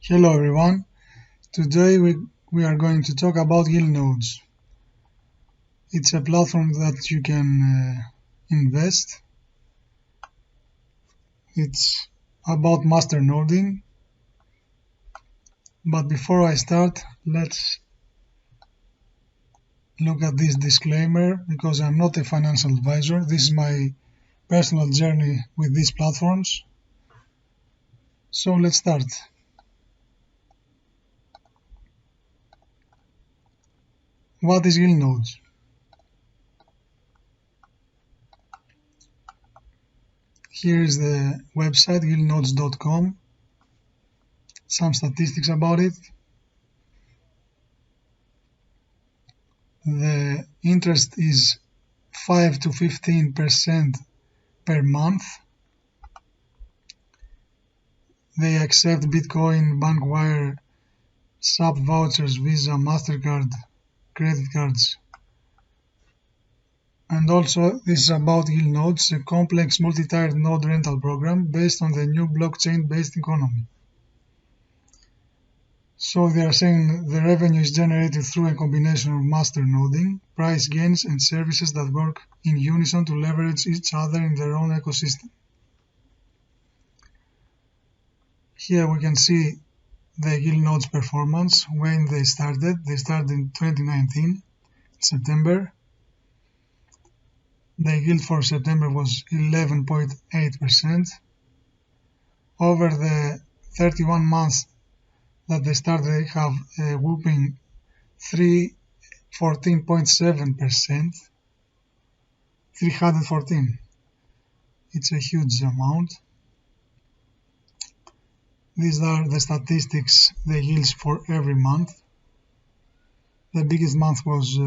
Hello everyone. Today we are going to talk about yieldnodes. It's a platform that you can invest. It's about masternoding. But before I start, let's look at this disclaimer because I'm not a financial advisor. This is my personal journey with these platforms. So let's start. What is yieldnodes? Here is the website yieldnodes.com. Some statistics about it. The interest is 5 to 15% per month. They accept Bitcoin, bank wire, SAP vouchers, Visa, MasterCard, credit cards. And also this is about yieldnodes, a complex multi-tiered node rental program based on the new blockchain-based economy. So they are saying the revenue is generated through a combination of masternoding, price gains, and services that work in unison to leverage each other in their own ecosystem. Here we can see the yieldnodes performance when they started. They started in 2019, September. The yield for September was 11.8%. Over the 31 months that they started, they have a whopping 14.7%. 314. It's a huge amount. These are the statistics, the yields for every month. The biggest month was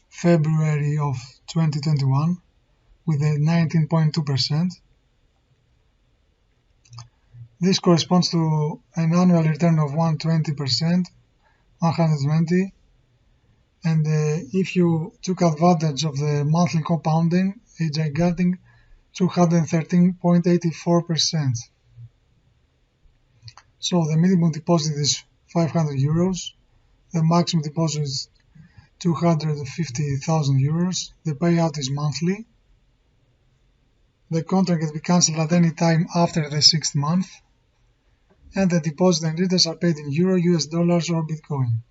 February of 2021 with a 19.2%. This corresponds to an annual return of 120%, 120, and if you took advantage of the monthly compounding, a gigantic 213.84%. So the minimum deposit is 500 euros, the maximum deposit is 250,000 euros, the payout is monthly, the contract can be cancelled at any time after the 6th month, and the deposit and interest are paid in euro, US dollars or Bitcoin.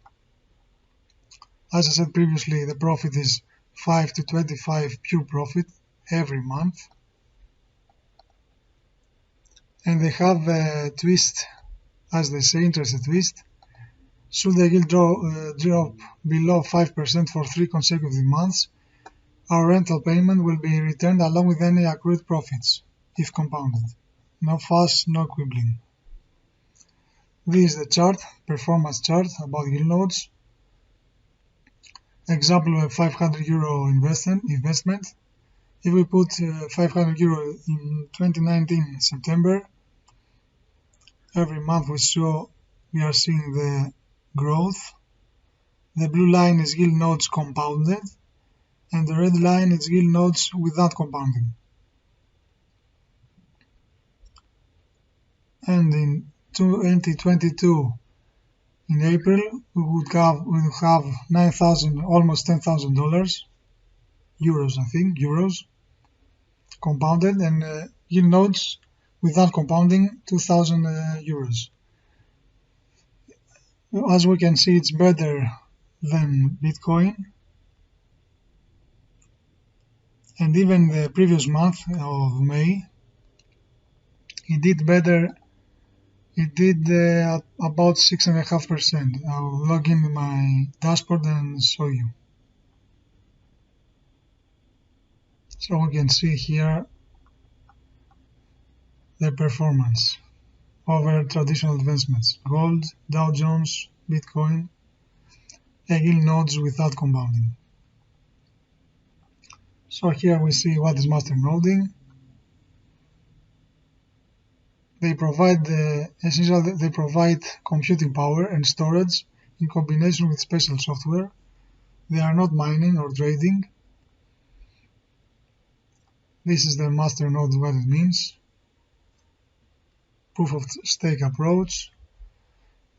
As I said previously, the profit is 5 to 25 pure profit every month. And they have a twist, as they say, interest twist. Should the yield drop below 5% for 3 consecutive months, our rental payment will be returned along with any accrued profits, if compounded. No fuss, no quibbling. This is the chart, performance chart about yieldnodes. Example of a 500 euro investment. If we put 500 euro in 2019 September, every month we are seeing the growth. The blue line is yieldnodes compounded, and the red line is yieldnodes without compounding. And in 2022, in April, we would have 9,000, almost $10,000 euros, I think, compounded, and yieldnodes without compounding 2,000 euros. As we can see, it's better than Bitcoin, and even the previous month of May, it did better. It did about 6.5%. I'll log in my dashboard and show you. So we can see here the performance over traditional investments: gold, Dow Jones, Bitcoin, and yieldnodes without compounding. So here we see what is masternoding. They provide they provide computing power and storage in combination with special software. They are not mining or trading. This is the masternode, what it means. Proof of stake approach.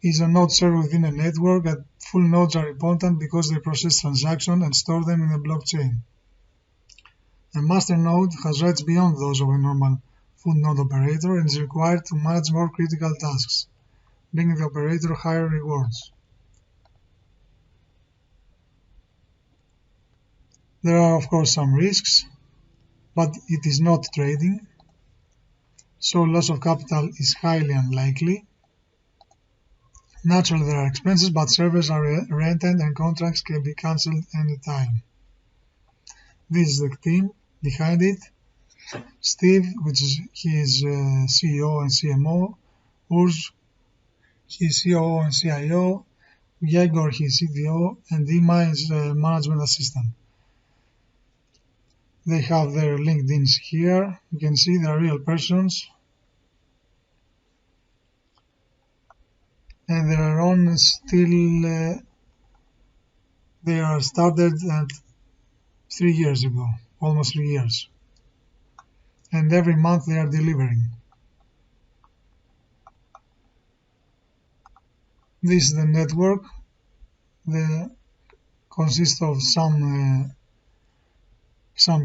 is a node server within a network, and full nodes are important because they process transactions and store them in the blockchain. A master node has rights beyond those of a normal full node operator and is required to manage more critical tasks, bringing the operator higher rewards. There are of course some risks, but it is not trading, so loss of capital is highly unlikely. Naturally there are expenses, but servers are rented and contracts can be cancelled anytime. This is the team behind it. Steve, he is CEO and CMO. Urs, he is COO and CIO. Yegor, he is CTO, and Dima is management assistant. They have their LinkedIns here. You can see they are real persons. And they are on still, they are started at 3 years ago, almost 3 years. And every month they are delivering. This is the network. They consist of some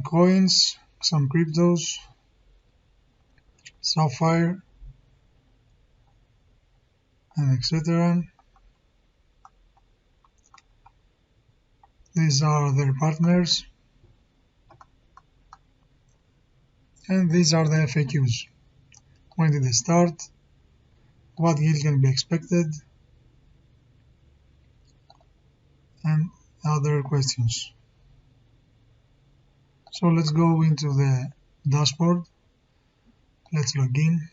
coins, some cryptos, Sapphire, and etc. These are their partners, and these are the FAQs. When did they start? What yield can be expected? And other questions. So let's go into the dashboard. Let's log in.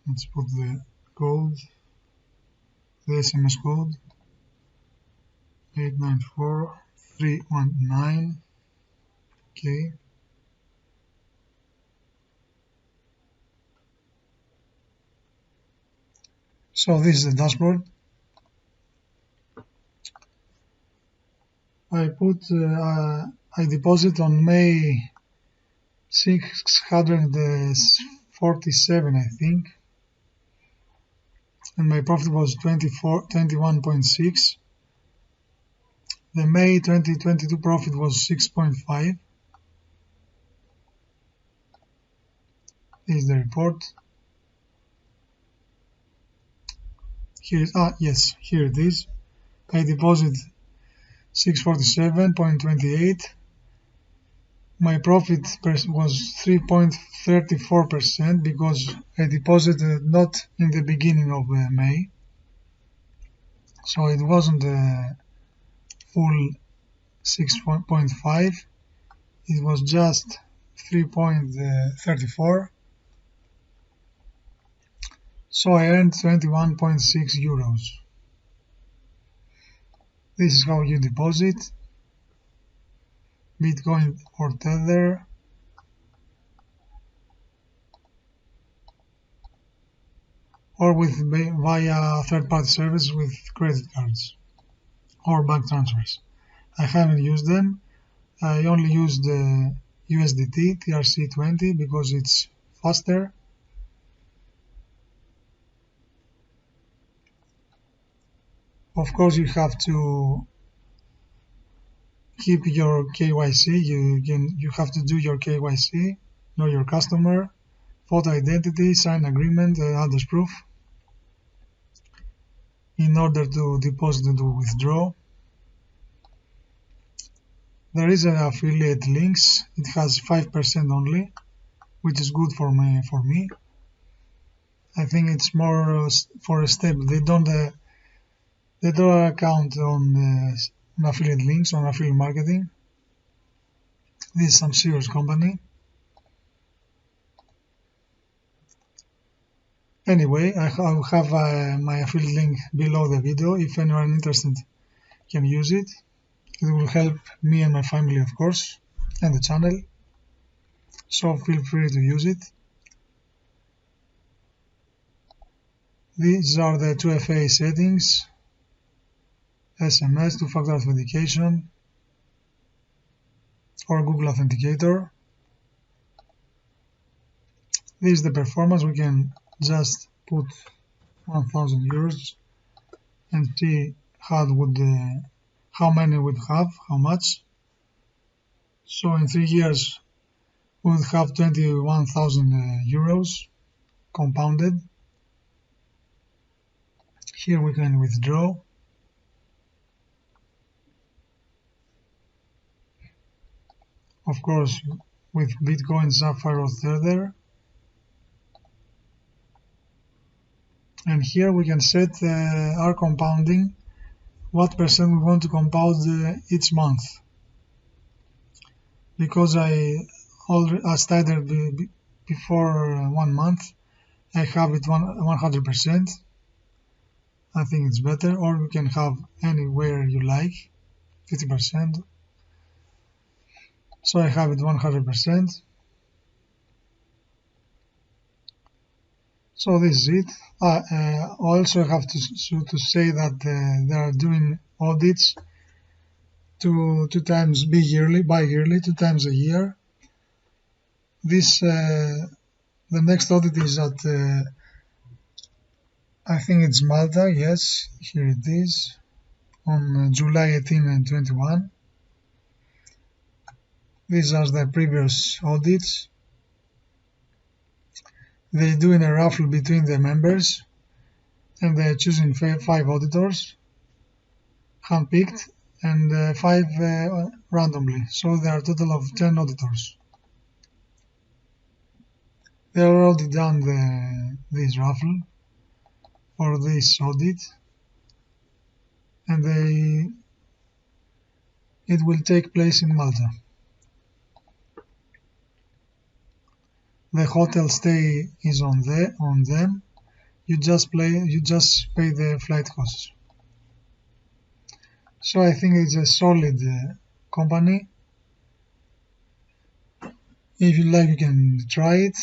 Let's put the code, the SMS code 894319. Okay. So this is the dashboard. I deposit on May 647, I think, and my profit was 21.6. The May 2022 profit was 6.5. This is the report. Here it is. I deposit 647.28. My profit was 3.34% because I deposited not in the beginning of May, so it wasn't a full 6.5, it was just 3.34, so I earned 21.6 euros. This is how you deposit Bitcoin or Tether, or via third-party services with credit cards or bank transfers. I haven't used them. I only used the USDT TRC20 because it's faster. Of course, you have to keep your KYC. You have to do your KYC, know your customer, photo identity, sign agreement, address proof, in order to deposit and to withdraw. There is an affiliate links. It has 5% only, which is good for me. I think it's more for a step. They don't account on affiliate links, on affiliate marketing. This is some serious company. Anyway, I will have my affiliate link below the video. If anyone interested can use it. It will help me and my family, of course, and the channel. So feel free to use it. These are the 2FA settings. SMS, two-factor authentication. or Google Authenticator. This is the performance. We can just put 1000 euros and see how many would have, how much. So in 3 years we would have 21,000 euros compounded. Here we can withdraw. Of course, with Bitcoin, Sapphire or Tether. And here we can set our compounding, what percent we want to compound each month. Because I started before 1 month, I have it 100%. I think it's better, or you can have anywhere you like, 50%. So I have it 100%. So this is it. Also I have to say that they are doing audits two times bi-yearly, 2 times a year. This the next audit is at I think it's Malta. Yes, here it is, on July 18 and 21. These are the previous audits. They do in a raffle between the members, and they're choosing 5 auditors, handpicked, and 5 randomly. So there are a total of 10 auditors. They have already done this raffle or this audit, and it will take place in Malta. The hotel stay is on them. You just pay the flight costs. So I think it's a solid company. If you like, you can try it.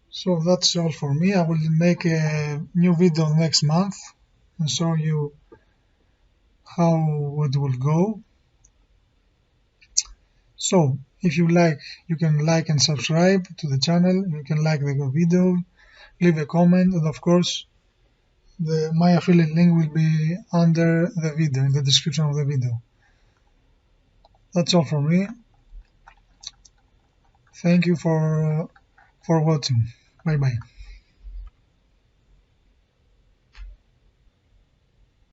So that's all for me. I will make a new video next month and show you how it will go. So if you like, you can like and subscribe to the channel. You can like the video, leave a comment, and of course my affiliate link will be under the video, in the description of the video. That's all from me. Thank you for watching. Bye bye.